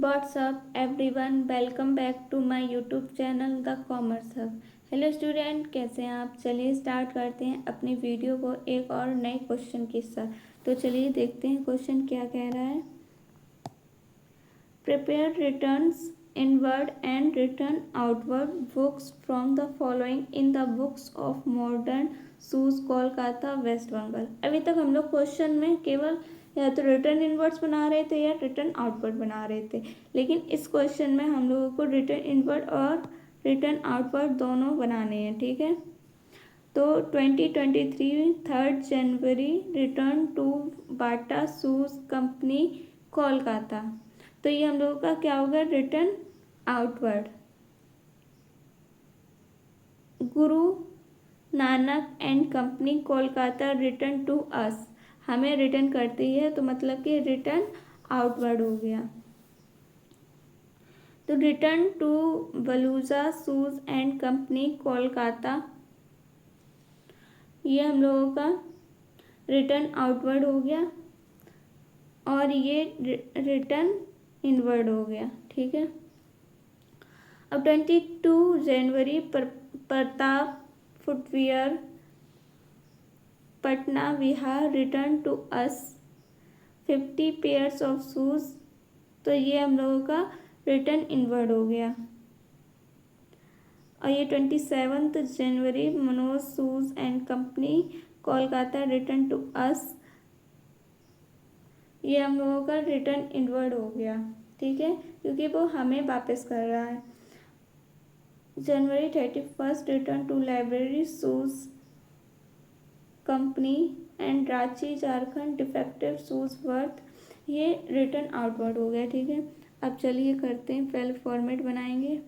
What's up everyone, welcome back to my YouTube channel the commerce hub. Hello student, कैसे हैं आप। चलिए start करते हैं अपनी वीडियो को एक और नए क्वेश्चन के साथ। तो चलिए देखते हैं क्वेश्चन क्या कह रहा है। Prepare returns inward and return outward books from the following in the books of modern shoes Kolkata West Bengal. अभी तक हम लोग क्वेश्चन में केवल या तो रिटर्न इनवर्ड्स बना रहे थे या रिटर्न आउटवर्ड बना रहे थे, लेकिन इस क्वेश्चन में हम लोगों को रिटर्न इनवर्ड और रिटर्न आउटवर्ड दोनों बनाने हैं। ठीक है, तो 2023 3 January return to Bata shoes company Kolkata. तो ये हम लोगों का क्या होगा, return outward. Guru Nanak and company Kolkata return to us, हमें रिटर्न करती है तो मतलब कि रिटर्न आउटवर्ड हो गया। तो return to Baluja shoes and company Kolkata, ये हम लोगों का रिटर्न आउटवर्ड हो गया और ये रिटर्न इनवर्ड हो गया। ठीक है, अब 22 January Pratap footwear Patna Bihar return to us 50 pairs of shoes, तो ये हम लोगों का रिटर्न इनवर्ड हो गया। और ये 27 January Manoj shoes and company Kolkata return to us, ये हम लोगों का रिटर्न इनवर्ड हो गया। ठीक है, क्योंकि वो हमें वापस कर रहा है। January 31 return to library shoes company and Ranchi Jharkhand defective shoes worth, ये रिटर्न आउटवर्ड हो गया। ठीक है, अब चलिए करते हैं, पहले फॉर्मेट बनाएंगे।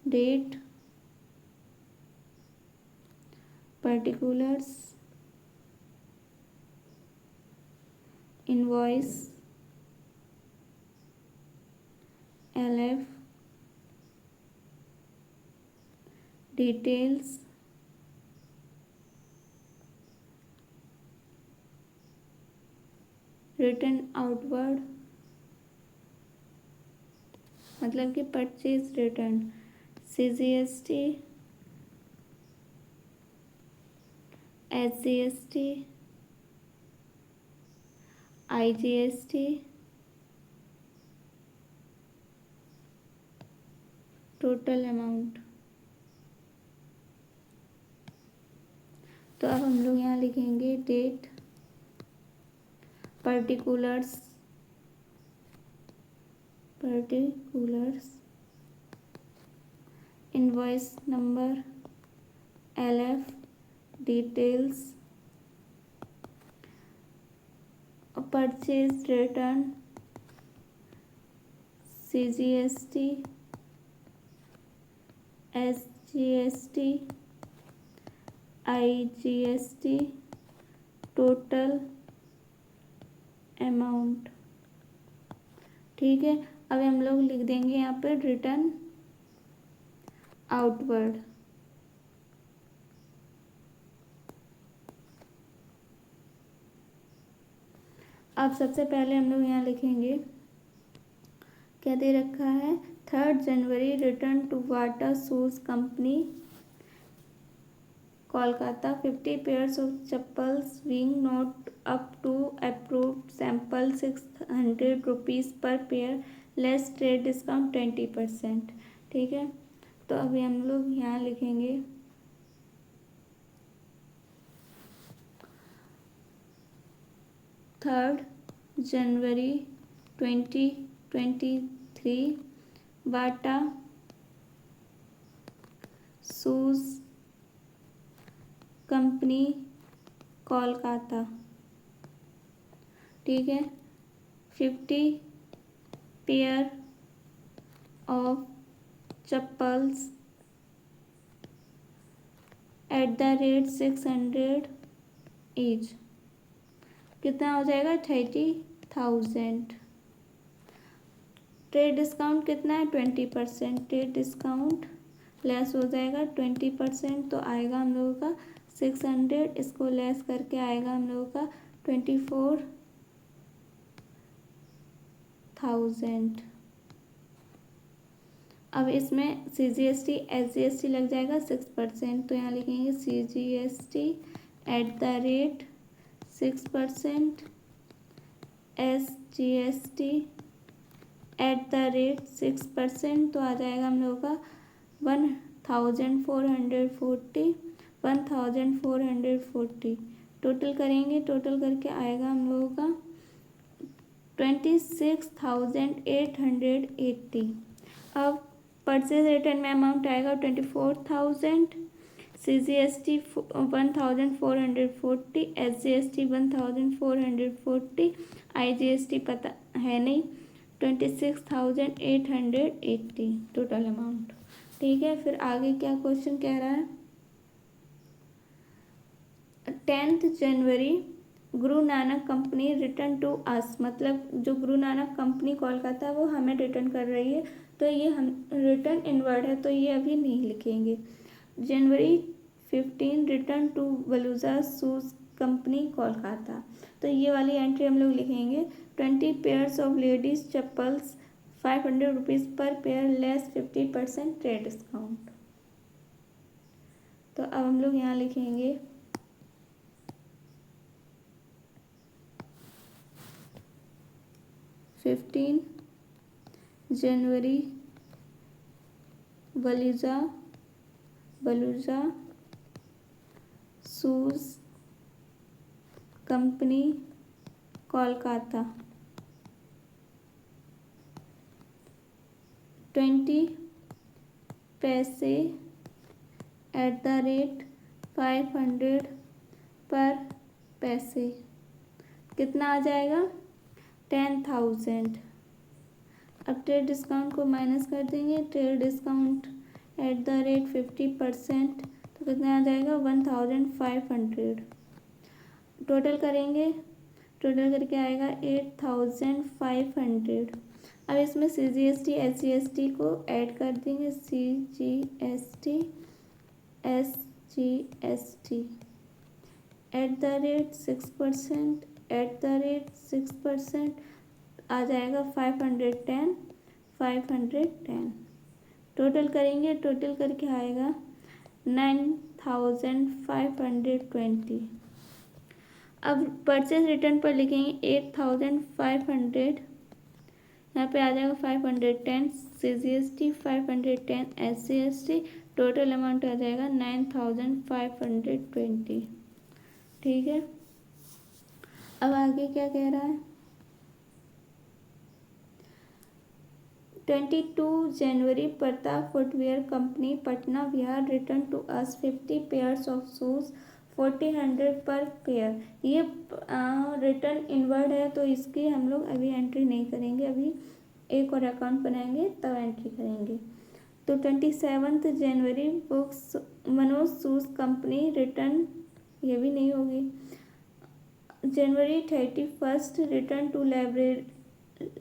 Date, particulars, invoice, LF, details, return outward, मतलब कि purchase return, CGST, SGST, IGST, total amount. तो अब हम लोग यहाँ लिखेंगे date, particulars, invoice number, LF, details, purchase return, CGST, SGST, IGST, total amount. ठीक है, अब हम लोग लिख देंगे यहाँ पे रिटर्न आउटवर्ड। अब सबसे पहले हम लोग यहाँ लिखेंगे, क्या दे रखा है, 3 January return to Bata shoes company Kolkata 50 pairs of chappals being not up to approved sample 600 rupees per pair, less trade discount 20%। ठीक है, तो अभी हम लोग यहाँ लिखेंगे 3 जनवरी 2023 बाटा शूज कंपनी कोलकाता। ठीक है, 50 pair of chappals at the rate 600 each, कितना हो जाएगा, 30,000। ट्रेड डिस्काउंट कितना है 20%। ट्रेड डिस्काउंट लेस हो जाएगा 20%, तो आएगा हम लोगों का 600। इसको लेस करके आएगा हम लोगों का 24,000। अब इसमें CGST SGST लग जाएगा 6%, तो यहाँ लिखेंगे CGST @ 6%, SGST @ 6%, तो आ जाएगा हम लोगों का 1440। टोटल करेंगे, टोटल करके आएगा हम लोगों का 26,880। अब परचेज रिटर्न में अमाउंट आएगा 24,000, CGST 1,440, SGST 1,440, IGST पता है नहीं, 26,880 टोटल अमाउंट। ठीक है, फिर आगे क्या क्वेश्चन कह रहा है। 10th January Guru Nanak company return to us, मतलब जो गुरु नानक कंपनी कोलकाता है वो हमें रिटर्न कर रही है, तो ये हम रिटर्न इनवर्ड है, तो ये अभी नहीं लिखेंगे। January 15 return to Baluja shoes company Kolkata, तो ये वाली एंट्री हम लोग लिखेंगे। 20 pairs of ladies chappals 500 rupees per pair less 50% trade discount. तो अब हम लोग यहाँ लिखेंगे 15 January Baluja shoes company Kolkata 20 पैसे @ 500 पर पैसे, कितना आ जाएगा 10,000। अब ट्रेड डिस्काउंट को माइनस कर देंगे, ट्रेड डिस्काउंट @ 50%, तो कितना आ जाएगा 1,500। टोटल करेंगे, टोटल करके आएगा 8,500। अब इसमें CGST SGST को ऐड कर देंगे, CGST SGST @ 6%, @ 6% आ जाएगा 510। टोटल करेंगे, टोटल करके आएगा 9,520। अब परचेज रिटर्न पर लिखेंगे 8,500, यहाँ पे आ जाएगा 510 CGST 510 SGST, टोटल अमाउंट आ जाएगा 9,520। ठीक है, अब आगे क्या कह रहा है। 22 January Pratap footwear company Patna Bihar return to us 50 pairs of shoes 40 per pair. ये रिटर्न इनवर्ड है, तो इसकी हम लोग अभी एंट्री नहीं करेंगे, अभी एक और अकाउंट बनाएंगे तब एंट्री करेंगे। तो 27 January books Manoj shoes company return, ये भी नहीं होगी। January 31 return to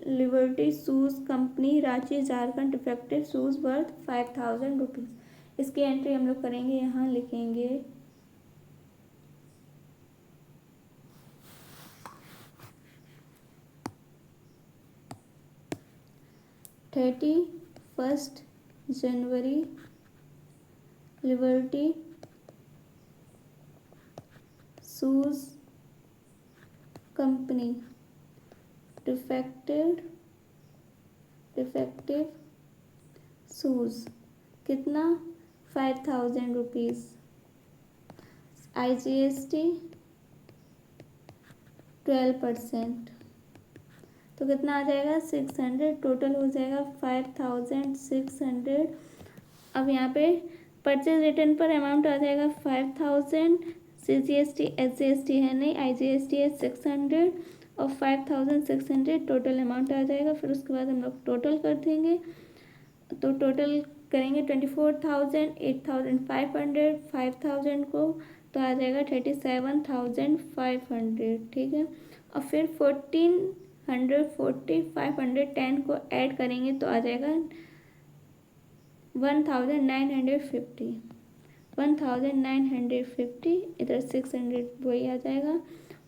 Liberty shoes company Ranchi Jharkhand defective shoes worth 5,000 rupees. इसकी एंट्री हम लोग करेंगे, यहाँ लिखेंगे 31 January Liberty shoes company defective shoes, कितना 5,000 रुपीज़। IGST 12%, तो कितना आ जाएगा 600। टोटल हो जाएगा 5,600। अब यहाँ पे परचेज रिटर्न पर अमाउंट आ जाएगा 5,000, CGST SGST है नहीं, IGST है 600 और 5,600 टोटल अमाउंट आ जाएगा। फिर उसके बाद हम लोग टोटल कर देंगे, तो टोटल करेंगे 24,000, 8,500, 5,000 को, तो आ जाएगा 37,500। ठीक है, और फिर 140 510 को ऐड करेंगे तो आ जाएगा 1950। 1950 इधर 600 वही आ जाएगा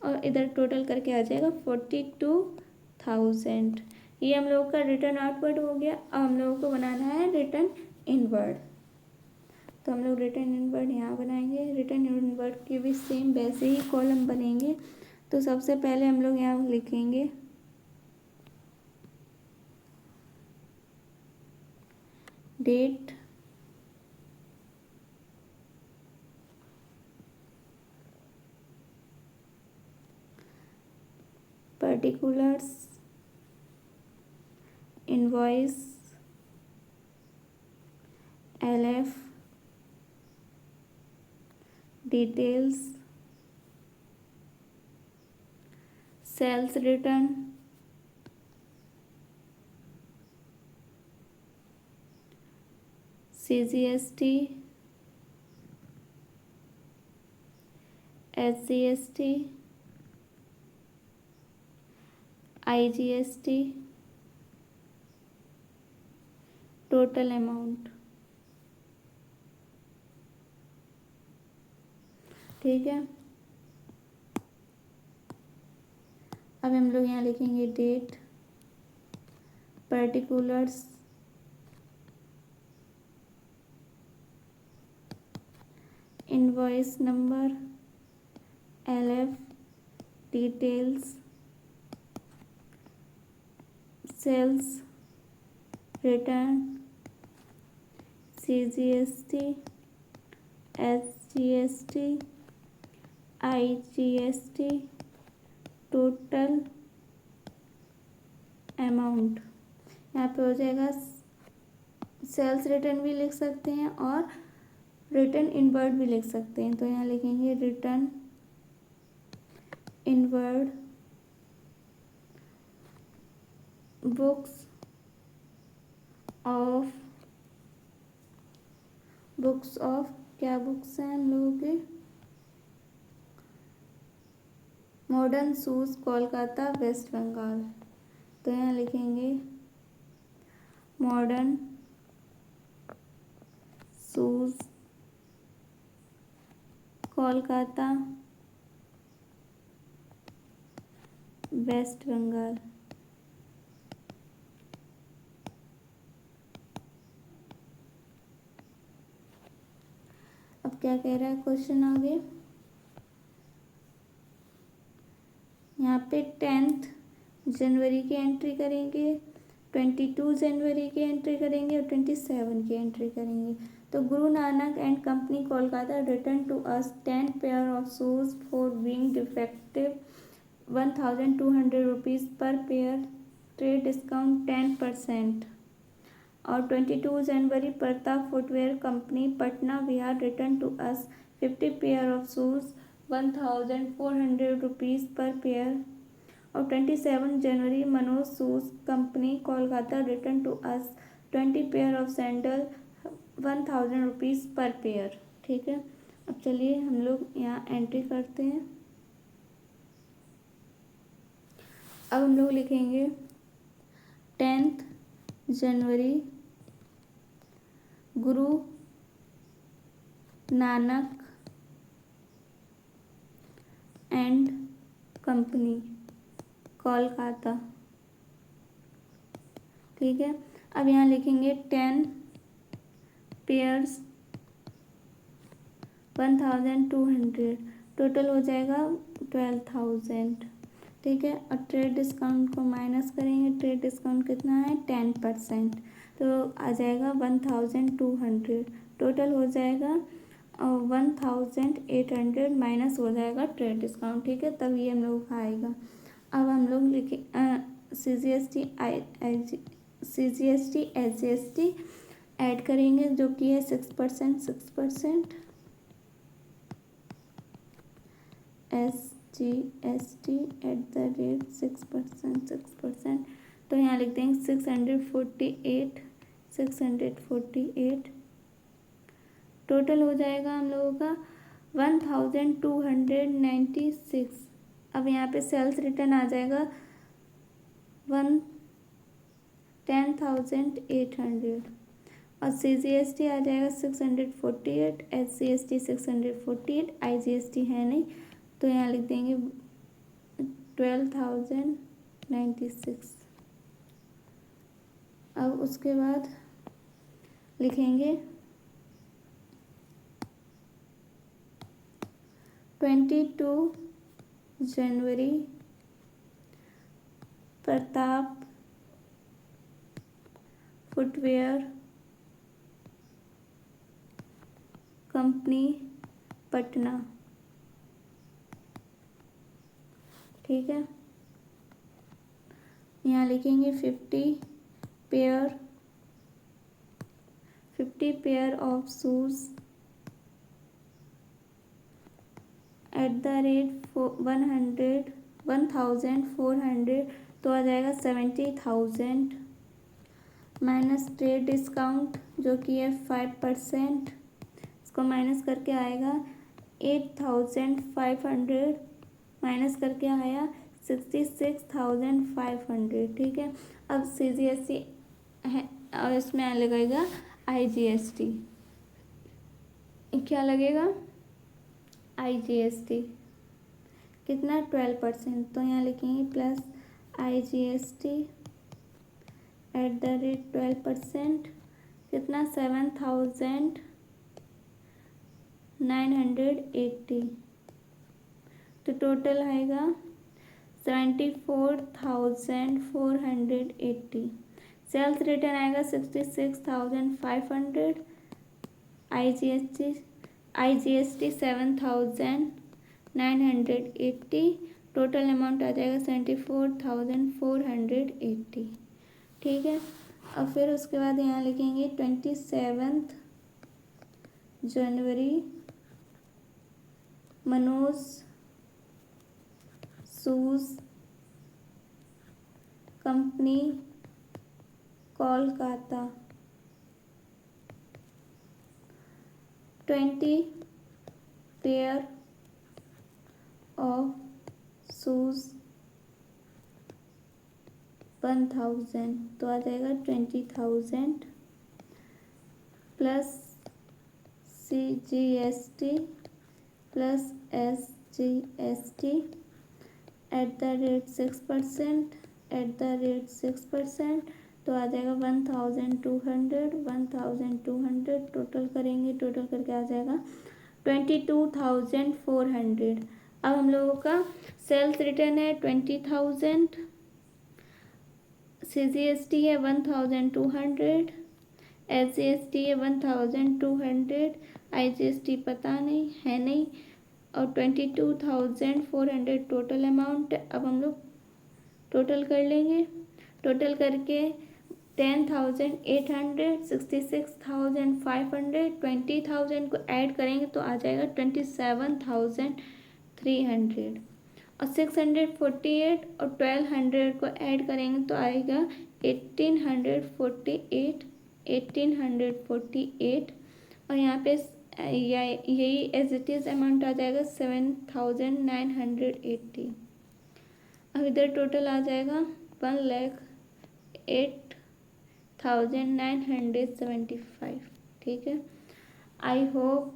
और इधर टोटल करके आ जाएगा 42,000। ये हम लोगों का रिटर्न आउटवर्ड हो गया। अब हम लोगों को बनाना है रिटर्न इनवर्ड। तो हम लोग रिटर्न इनवर्ड यहाँ बनाएंगे। रिटर्न इनवर्ड के भी सेम वैसे ही कॉलम बनेंगे। तो सबसे पहले हम लोग यहाँ लिखेंगे date, particulars, invoice, LF, details, sales return, CGST, SGST, IGST, total amount. ठीक है, अब हम लोग यहाँ लिखेंगे date, particulars, invoice number, LF, details, sales return, CGST, SGST, IGST, total amount. यहाँ पे हो जाएगा, सेल्स रिटर्न भी लिख सकते हैं और रिटर्न इनवर्ड भी लिख सकते हैं। तो यहाँ लिखेंगे रिटर्न इनवर्ड बुक्स ऑफ क्या बुक्स हैं हम लोगों के, मॉडर्न शूज कोलकाता वेस्ट बंगाल। तो यहाँ लिखेंगे मॉडर्न शूज कोलकाता वेस्ट बंगाल। अब क्या कह रहा है क्वेश्चन आगे, यहाँ पे 10 जनवरी की एंट्री करेंगे, 22 जनवरी की एंट्री करेंगे और 27 की एंट्री करेंगे। तो Guru Nanak and company Kolkata return to us 10 pair of shoes for being defective, 1200 rupees per pair, trade discount 10%। और 22 January Pratap footwear company Patna Bihar return to us 50 pair of shoes, 1400 rupees per pair. और 27 January Manoj shoes company Kolkata return to us 20 pair of sandal, 1000 rupees per pair. ठीक है, अब चलिए हम लोग यहाँ entry करते हैं। अब हम लोग लिखेंगे 10 जनवरी गुरु नानक एंड कंपनी कोलकाता। ठीक है, अब यहाँ लिखेंगे 10 पेयर्स 1200, टोटल हो जाएगा 12,000। ठीक है, और ट्रेड डिस्काउंट को माइनस करेंगे। ट्रेड डिस्काउंट कितना है, 10%, तो आ जाएगा 1200, टोटल हो जाएगा 1800 माइनस हो जाएगा ट्रेड डिस्काउंट। ठीक है, तब ये हम लोग का आएगा। अब हम लोग लिखे CGST SGST ऐड करेंगे जो कि है 6%। SGST @ 6%। तो यहाँ लिख देंगे 648। टोटल हो जाएगा हम लोगों का 1296। अब यहाँ पे सेल्स रिटर्न आ जाएगा 10,800 और CGST आ जाएगा 648, SGST 648, IGST है नहीं तो यहाँ लिख देंगे 12,096। अब उसके बाद लिखेंगे 22 January Pratap footwear company Patna. ठीक है, यहाँ लिखेंगे 50 पेयर ऑफ शूज @1,400 तो आ जाएगा 70,000 माइनस ट्रेड डिस्काउंट जो कि है 5%, इसको माइनस करके आएगा 8,500 माइनस करके आया 66,500। ठीक है, अब CGST है और इसमें लगेगा IGST। क्या लगेगा? IGST कितना 12%, तो यहाँ लिखेंगे प्लस IGST @12% कितना 7,980 तो टोटल आएगा 74,480। सेल्स रिटर्न आएगा 66,500, IGST 7,980, टोटल अमाउंट आ जाएगा 74,480। ठीक है, अब फिर उसके बाद यहाँ लिखेंगे 27 January Manoj shoes company Kolkata 20 pair of shoes 1,000 तो आ जाएगा 20,000 प्लस CGST प्लस SGST @6% तो आ जाएगा 1,200 टोटल करेंगे, टोटल करके आ जाएगा 22,400। अब हम लोगों का सेल्स रिटर्न है 20,000, CGST है 1,200, SGST है 1,200, IGST पता नहीं है नहीं और 22,400 टोटल अमाउंट। अब हम लोग टोटल कर लेंगे, टोटल करके 10,800, 66,500, 20,000 को ऐड करेंगे तो आ जाएगा 27,300 और 648 और 1,200 को ऐड करेंगे तो आएगा 1,848 और यहाँ पे यही एज इट इज़ अमाउंट आ जाएगा 7,980। अब इधर टोटल आ जाएगा 1,08,975। ठीक है, आई होप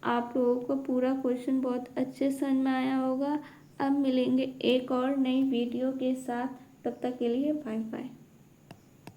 आप लोगों को पूरा क्वेश्चन बहुत अच्छे समझ में आया होगा। अब मिलेंगे एक और नई वीडियो के साथ, तब तक के लिए बाय बाय।